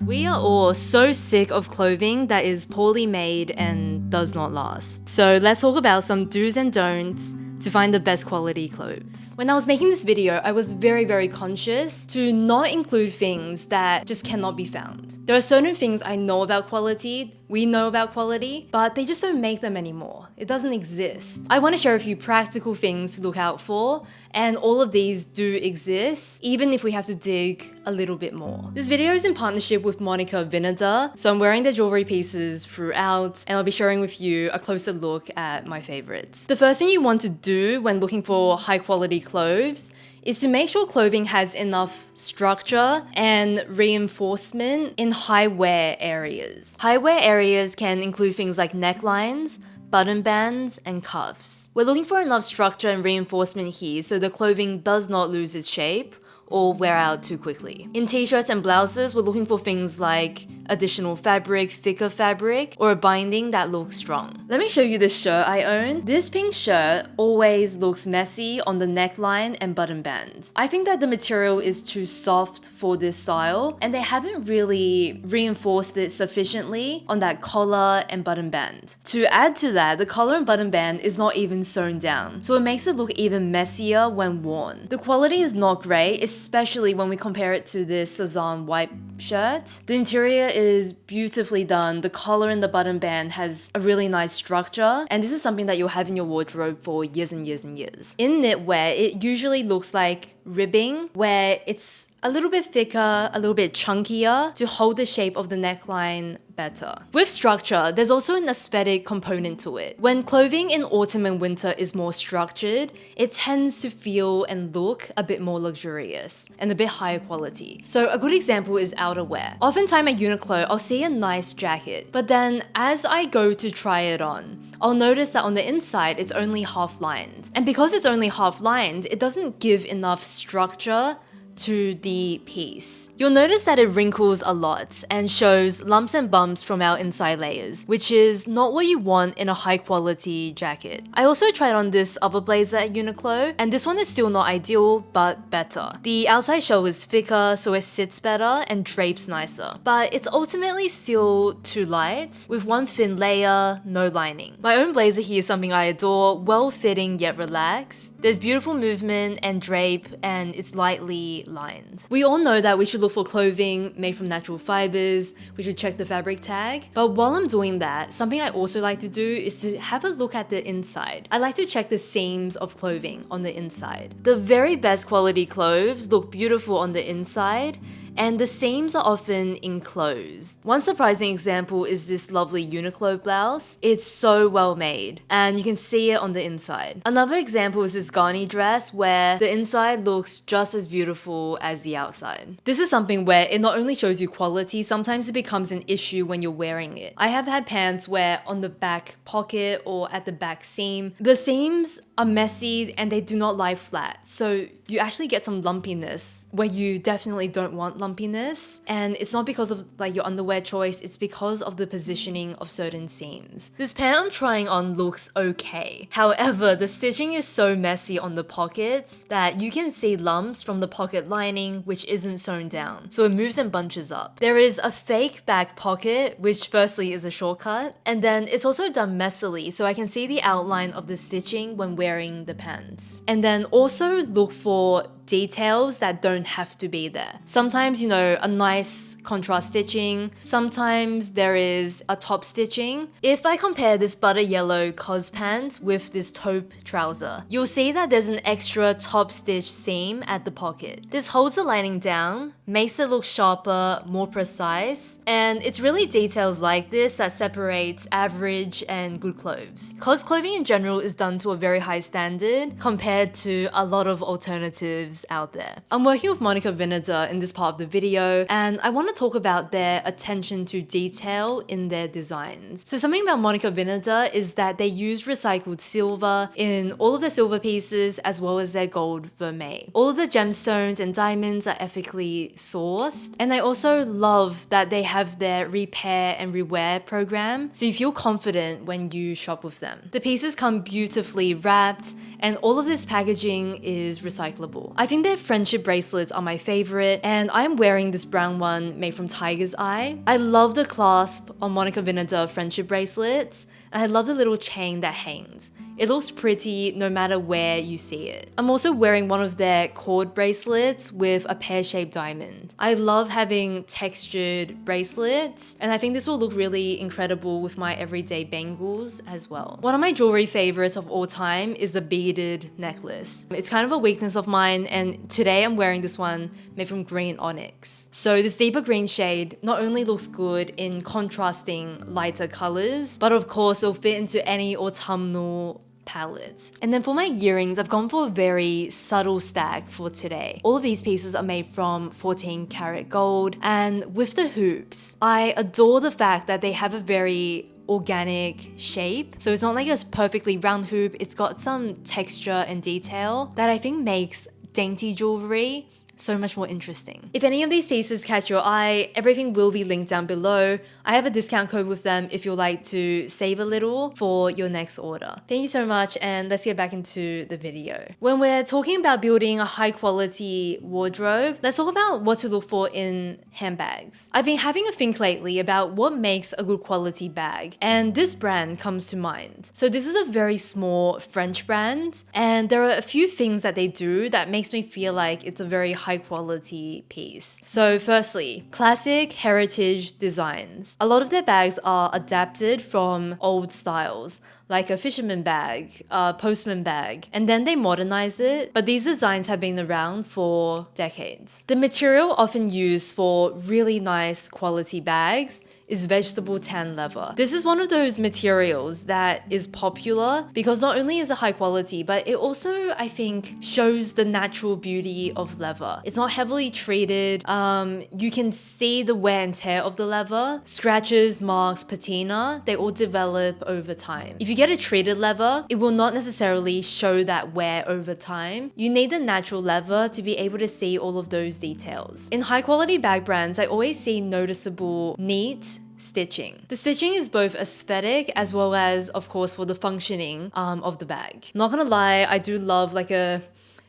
We are all so sick of clothing that is poorly made and does not last. So let's talk about some do's and don'ts to find the best quality clothes. When I was making this video, I was very conscious to not include things that just cannot be found. There are certain things I know about quality, we know about quality, but they just don't make them anymore. It doesn't exist. I want to share a few practical things to look out for, and all of these do exist, even if we have to dig a little bit more. This video is in partnership with Monica Vinader, so I'm wearing their jewelry pieces throughout, and I'll be sharing with you a closer look at my favorites. The first thing you want to do when looking for high quality clothes is to make sure clothing has enough structure and reinforcement in high wear areas. High wear areas can include things like necklines, button bands, and cuffs. We're looking for enough structure and reinforcement here so the clothing does not lose its shape or wear out too quickly. In t-shirts and blouses, we're looking for things like additional fabric, thicker fabric, or a binding that looks strong. Let me show you this shirt I own. This pink shirt always looks messy on the neckline and button band. I think that the material is too soft for this style, and they haven't really reinforced it sufficiently on that collar and button band. To add to that, the collar and button band is not even sewn down, so it makes it look even messier when worn. The quality is not great, especially when we compare it to this Sazan white shirt. The interior is beautifully done. The collar and the button band has a really nice structure, and this is something that you'll have in your wardrobe for years and years and years. In knitwear, it usually looks like ribbing, where it's a little bit thicker, a little bit chunkier to hold the shape of the neckline better. With structure, there's also an aesthetic component to it. When clothing in autumn and winter is more structured, it tends to feel and look a bit more luxurious and a bit higher quality. So a good example is outerwear. Oftentimes at Uniqlo, I'll see a nice jacket, but then as I go to try it on, I'll notice that on the inside, it's only half lined. And because it's only half lined, it doesn't give enough structure to the piece. You'll notice that it wrinkles a lot and shows lumps and bumps from our inside layers, which is not what you want in a high quality jacket. I also tried on this other blazer at Uniqlo, and this one is still not ideal, but better. The outside shell is thicker, so it sits better and drapes nicer, but it's ultimately still too light, with one thin layer, no lining. My own blazer here is something I adore, well-fitting yet relaxed. There's beautiful movement and drape, and it's lightly lined. We all know that we should look for clothing made from natural fibers, we should check the fabric tag, but while I'm doing that, something I also like to do is to have a look at the inside. I like to check the seams of clothing on the inside. The very best quality clothes look beautiful on the inside, and the seams are often enclosed. One surprising example is this lovely Uniqlo blouse. It's so well made, and you can see it on the inside. Another example is this Garni dress, where the inside looks just as beautiful as the outside. This is something where it not only shows you quality, sometimes it becomes an issue when you're wearing it. I have had pants where on the back pocket or at the back seam, the seams are messy and they do not lie flat. So you actually get some lumpiness where you definitely don't want lumpiness. And it's not because of like your underwear choice, it's because of the positioning of certain seams. This pant I'm trying on looks okay. However, the stitching is so messy on the pockets that you can see lumps from the pocket lining which isn't sewn down. So it moves and bunches up. There is a fake back pocket, which firstly is a shortcut, and then it's also done messily, so I can see the outline of the stitching when wearing the pants. And then also look for details that don't have to be there. Sometimes, you know, a nice contrast stitching. Sometimes there is a top stitching. If I compare this butter yellow cos pant with this taupe trouser, you'll see that there's an extra top stitch seam at the pocket. This holds the lining down, makes it look sharper, more precise, and it's really details like this that separates average and good clothes. Cos clothing in general is done to a very high standard compared to a lot of alternatives out there. I'm working with Monica Vinader in this part of the video, and I want to talk about their attention to detail in their designs. So something about Monica Vinader is that they use recycled silver in all of their silver pieces as well as their gold vermeil. All of the gemstones and diamonds are ethically sourced, and I also love that they have their repair and rewear program, so you feel confident when you shop with them. The pieces come beautifully wrapped, and all of this packaging is recyclable. I think their friendship bracelets are my favorite, and I'm wearing this brown one made from Tiger's Eye. I love the clasp on Monica Vinader friendship bracelets, and I love the little chain that hangs. It looks pretty no matter where you see it. I'm also wearing one of their cord bracelets with a pear-shaped diamond. I love having textured bracelets, and I think this will look really incredible with my everyday bangles as well. One of my jewelry favorites of all time is the beaded necklace. It's kind of a weakness of mine, and today I'm wearing this one made from green onyx. So this deeper green shade not only looks good in contrasting lighter colors, but of course it'll fit into any autumnal palette. And then for my earrings, I've gone for a very subtle stack for today. All of these pieces are made from 14 karat gold, and with the hoops, I adore the fact that they have a very organic shape. So it's not like a perfectly round hoop, it's got some texture and detail that I think makes dainty jewelry so much more interesting. If any of these pieces catch your eye, everything will be linked down below. I have a discount code with them if you'd like to save a little for your next order. Thank you so much, and let's get back into the video. When we're talking about building a high quality wardrobe, let's talk about what to look for in handbags. I've been having a think lately about what makes a good quality bag, and this brand comes to mind. So this is a very small French brand, and there are a few things that they do that makes me feel like it's a very high quality piece. So firstly, classic heritage designs. A lot of their bags are adapted from old styles, like a fisherman bag, a postman bag, and then they modernize it, but these designs have been around for decades. The material often used for really nice quality bags is vegetable tan leather. This is one of those materials that is popular because not only is it high quality, but it also, I think, shows the natural beauty of leather. It's not heavily treated. You can see the wear and tear of the leather. Scratches, marks, patina, they all develop over time. If you get a treated leather, it will not necessarily show that wear over time. You need the natural leather to be able to see all of those details. In high quality bag brands, I always see noticeable, neat stitching. The stitching is both aesthetic as well as, of course, for the functioning of the bag. Not gonna lie, I do love like a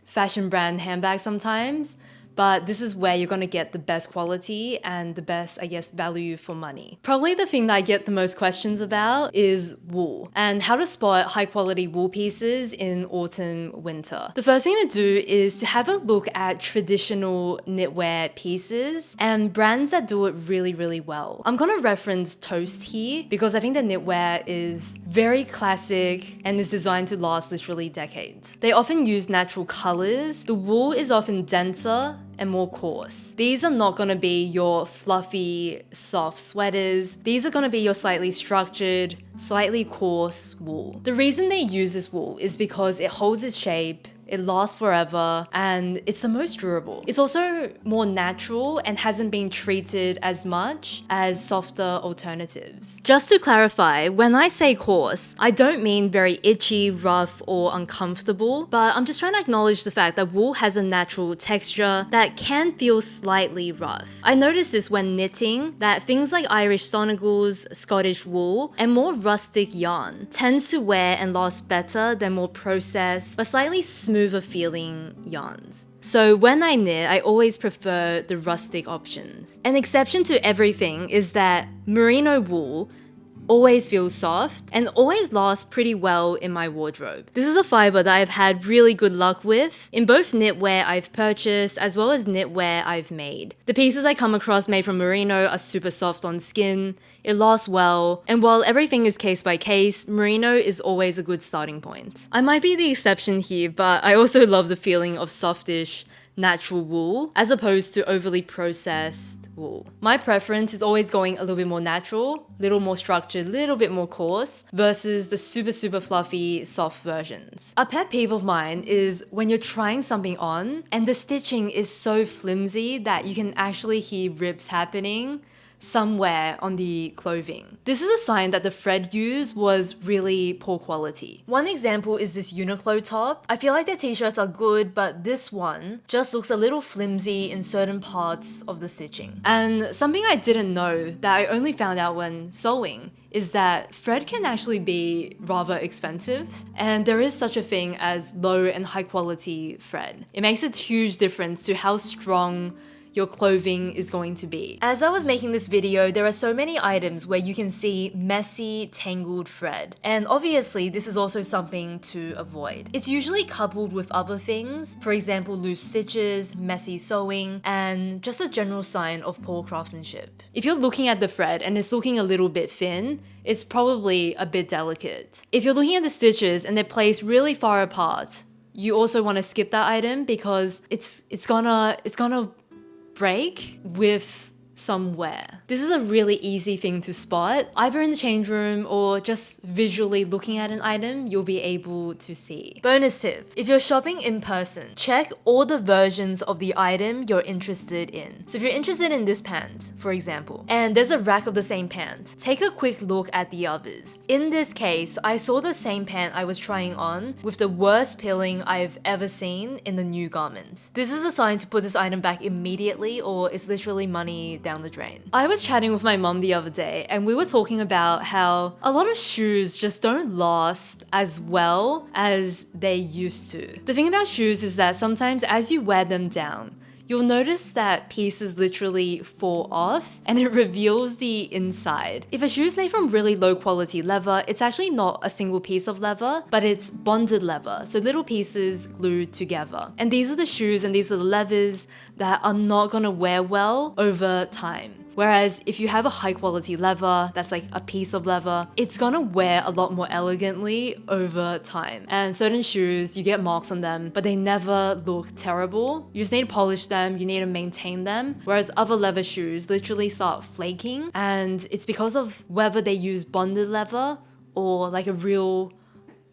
fashion brand handbag sometimes, but this is where you're gonna get the best quality and the best, I guess, value for money. Probably the thing that I get the most questions about is wool and how to spot high quality wool pieces in autumn, winter. The first thing to do is to have a look at traditional knitwear pieces and brands that do it really, really well. I'm gonna reference Toast here because I think the knitwear is very classic and is designed to last literally decades. They often use natural colors. The wool is often denser and more coarse. These are not gonna be your fluffy, soft sweaters. These are gonna be your slightly structured, slightly coarse wool. The reason they use this wool is because it holds its shape, it lasts forever, and it's the most durable. It's also more natural and hasn't been treated as much as softer alternatives. Just to clarify, when I say coarse, I don't mean very itchy, rough, or uncomfortable, but I'm just trying to acknowledge the fact that wool has a natural texture that can feel slightly rough. I noticed this when knitting, that things like Irish stonagles, Scottish wool, and more rustic yarn tends to wear and last better than more processed, but slightly smoother feeling yarns. So when I knit, I always prefer the rustic options. An exception to everything is that merino wool always feels soft and always lasts pretty well in my wardrobe. This is a fiber that I've had really good luck with in both knitwear I've purchased as well as knitwear I've made. The pieces I come across made from merino are super soft on skin, it lasts well, and while everything is case by case, merino is always a good starting point. I might be the exception here, but I also love the feeling of softish, natural wool as opposed to overly processed wool. My preference is always going a little bit more natural, little more structured, little bit more coarse versus the super fluffy soft versions. A pet peeve of mine is when you're trying something on and the stitching is so flimsy that you can actually hear rips happening somewhere on the clothing. This is a sign that the thread used was really poor quality. One example is this Uniqlo top. I feel like their t-shirts are good, but this one just looks a little flimsy in certain parts of the stitching. And something I didn't know that I only found out when sewing is that thread can actually be rather expensive, and there is such a thing as low and high quality thread. It makes a huge difference to how strong your clothing is going to be. As I was making this video, there are so many items where you can see messy, tangled thread. And obviously, this is also something to avoid. It's usually coupled with other things, for example, loose stitches, messy sewing, and just a general sign of poor craftsmanship. If you're looking at the thread and it's looking a little bit thin, it's probably a bit delicate. If you're looking at the stitches and they're placed really far apart, you also want to skip that item because it's gonna break with some wear. This is a really easy thing to spot. Either in the change room or just visually looking at an item, you'll be able to see. Bonus tip, if you're shopping in person, check all the versions of the item you're interested in. So if you're interested in this pant, for example, and there's a rack of the same pant, take a quick look at the others. In this case, I saw the same pant I was trying on with the worst pilling I've ever seen in the new garment. This is a sign to put this item back immediately, or it's literally money down the drain. I was chatting with my mom the other day and we were talking about how a lot of shoes just don't last as well as they used to. The thing about shoes is that sometimes as you wear them down, you'll notice that pieces literally fall off and it reveals the inside. If a shoe is made from really low quality leather, it's actually not a single piece of leather, but it's bonded leather, so little pieces glued together. And these are the shoes and these are the leathers that are not gonna wear well over time. Whereas if you have a high quality leather, that's like a piece of leather, it's gonna wear a lot more elegantly over time. And certain shoes, you get marks on them, but they never look terrible. You just need to polish them, you need to maintain them. Whereas other leather shoes literally start flaking, and it's because of whether they use bonded leather or like a real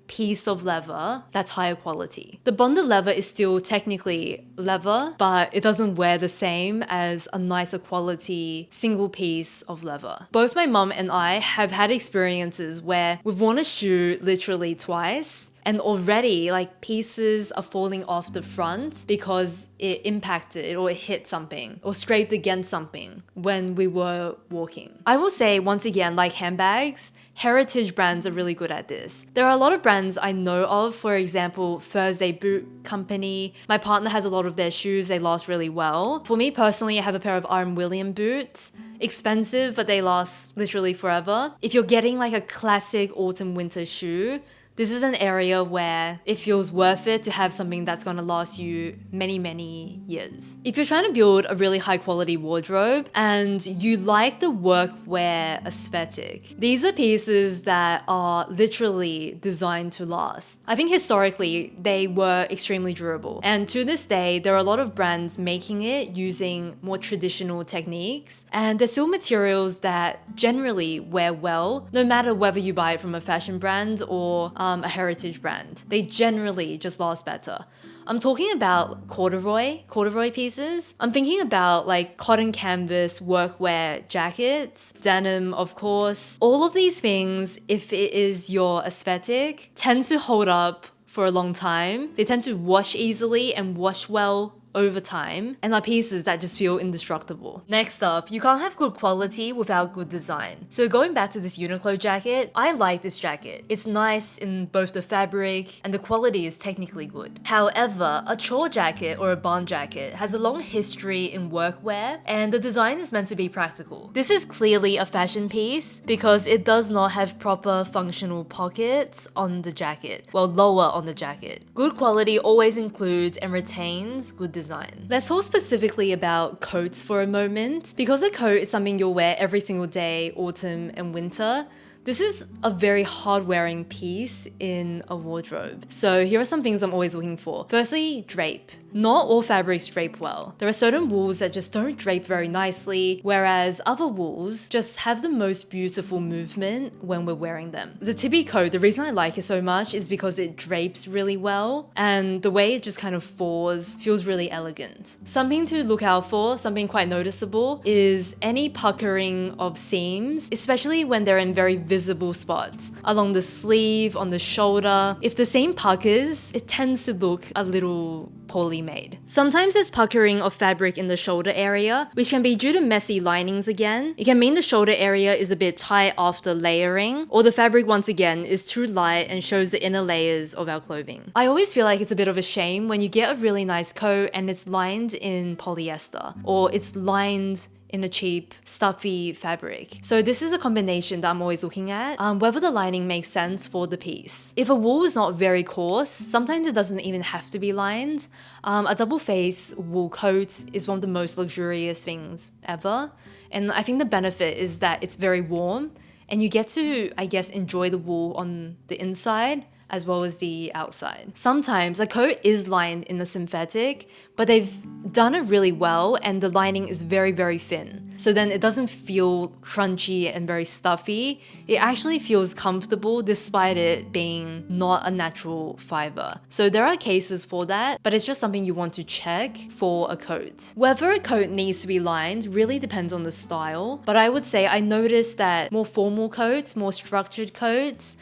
piece of leather that's higher quality. The bonded leather is still technically leather, but it doesn't wear the same as a nicer quality single piece of leather. Both my mom and I have had experiences where we've worn a shoe literally twice, and already like pieces are falling off the front because it impacted or it hit something or scraped against something when we were walking. I will say once again, like handbags, heritage brands are really good at this. There are a lot of brands I know of, for example, Thursday Boot Company. My partner has a lot of their shoes, they last really well. For me personally, I have a pair of R. William boots. Expensive, but they last literally forever. If you're getting like a classic autumn winter shoe, this is an area where it feels worth it to have something that's gonna last you many, many years. If you're trying to build a really high quality wardrobe and you like the workwear aesthetic, these are pieces that are literally designed to last. I think historically they were extremely durable, and to this day there are a lot of brands making it using more traditional techniques, and they're still materials that generally wear well no matter whether you buy it from a fashion brand or a heritage brand. They generally just last better. I'm talking about corduroy pieces. I'm thinking about like cotton canvas workwear jackets, denim of course. All of these things, if it is your aesthetic, tend to hold up for a long time. They tend to wash easily and wash well over time, and are pieces that just feel indestructible. Next up, you can't have good quality without good design. So going back to this Uniqlo jacket, I like this jacket. It's nice in both the fabric and the quality is technically good. However, a chore jacket or a barn jacket has a long history in workwear, and the design is meant to be practical. This is clearly a fashion piece because it does not have proper functional pockets on the jacket, well, lower on the jacket. Good quality always includes and retains good design. Let's talk specifically about coats for a moment. Because a coat is something you'll wear every single day, autumn and winter, This is a very hard wearing piece in a wardrobe. So here are some things I'm always looking for. Firstly, drape. Not all fabrics drape well. There are certain wools that just don't drape very nicely, whereas other wools just have the most beautiful movement when we're wearing them. The Tibi coat, the reason I like it so much is because it drapes really well, and the way it just kind of falls feels really elegant. Something to look out for, something quite noticeable, is any puckering of seams, especially when they're in very visible spots, along the sleeve, on the shoulder. If the seam puckers, it tends to look a little poorly made. Sometimes there's puckering of fabric in the shoulder area, which can be due to messy linings again. It can mean the shoulder area is a bit tight after layering, or the fabric once again is too light and shows the inner layers of our clothing. I always feel like it's a bit of a shame when you get a really nice coat and it's lined in polyester, or it's lined in a cheap, stuffy fabric. So this is a combination that I'm always looking at, whether the lining makes sense for the piece. If a wool is not very coarse, sometimes it doesn't even have to be lined. A double face wool coat is one of the most luxurious things ever. And I think the benefit is that it's very warm and you get to, I guess, enjoy the wool on the inside as well as the outside. Sometimes a coat is lined in a synthetic, but they've done it really well and the lining is very, very thin. So then it doesn't feel crunchy and very stuffy. It actually feels comfortable despite it being not a natural fiber. So there are cases for that, but it's just something you want to check for a coat. Whether a coat needs to be lined really depends on the style, but I would say I noticed that more formal coats, more structured coats,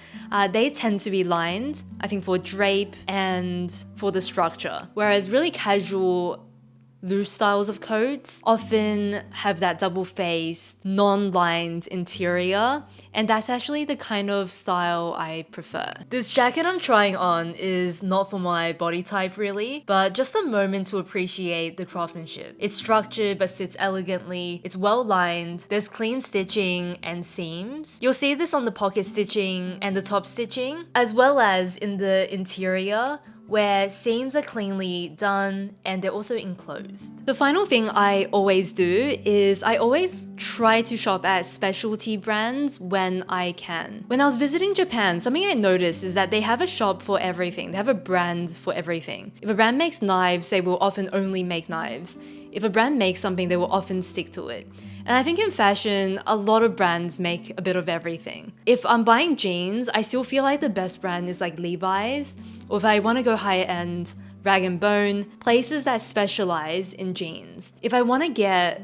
they tend to be lined, I think, for drape and for the structure. Whereas really casual, loose styles of coats often have that double-faced, non-lined interior, and that's actually the kind of style I prefer. This jacket I'm trying on is not for my body type really, but just a moment to appreciate the craftsmanship. It's structured but sits elegantly, it's well lined, there's clean stitching and seams. You'll see this on the pocket stitching and the top stitching, as well as in the interior, where seams are cleanly done and they're also enclosed. The final thing I always do is I always try to shop at specialty brands when I can. When I was visiting Japan, something I noticed is that they have a shop for everything. They have a brand for everything. If a brand makes knives, they will often only make knives. If a brand makes something, they will often stick to it. And I think in fashion, a lot of brands make a bit of everything. If I'm buying jeans, I still feel like the best brand is like Levi's, or if I want to go higher end, Rag & Bone, places that specialize in jeans. If I want to get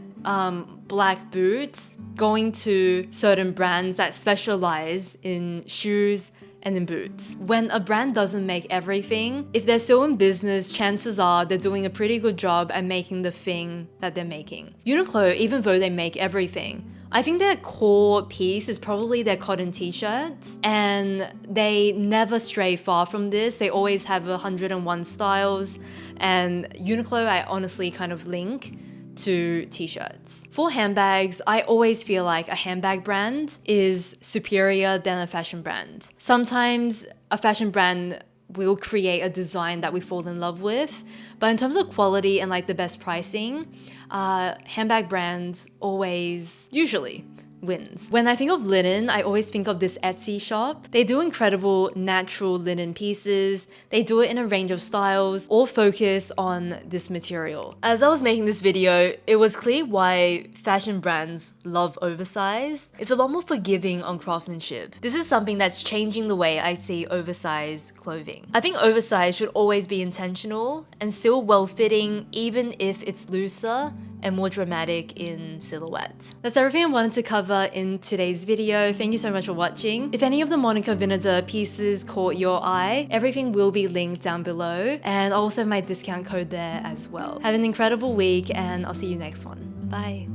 black boots, going to certain brands that specialize in shoes and in boots. When a brand doesn't make everything, if they're still in business, chances are they're doing a pretty good job at making the thing that they're making. Uniqlo, even though they make everything, I think their core piece is probably their cotton t-shirts, and they never stray far from this. They always have 101 styles, and Uniqlo I honestly kind of link to t-shirts. For handbags, I always feel like a handbag brand is superior than a fashion brand. Sometimes a fashion brand will create a design that we fall in love with, but in terms of quality and like the best pricing, handbag brands always usually wins. When I think of linen, I always think of this Etsy shop. They do incredible natural linen pieces. They do it in a range of styles, all focus on this material. As I was making this video, it was clear why fashion brands love oversized. It's a lot more forgiving on craftsmanship. This is something that's changing the way I see oversized clothing. I think oversized should always be intentional and still well-fitting, even if it's looser and more dramatic in silhouette. That's everything I wanted to cover in today's video. Thank you so much for watching. If any of the Monica Vinader pieces caught your eye, everything will be linked down below, and I'll also have my discount code there as well. Have an incredible week, and I'll see you next one. Bye.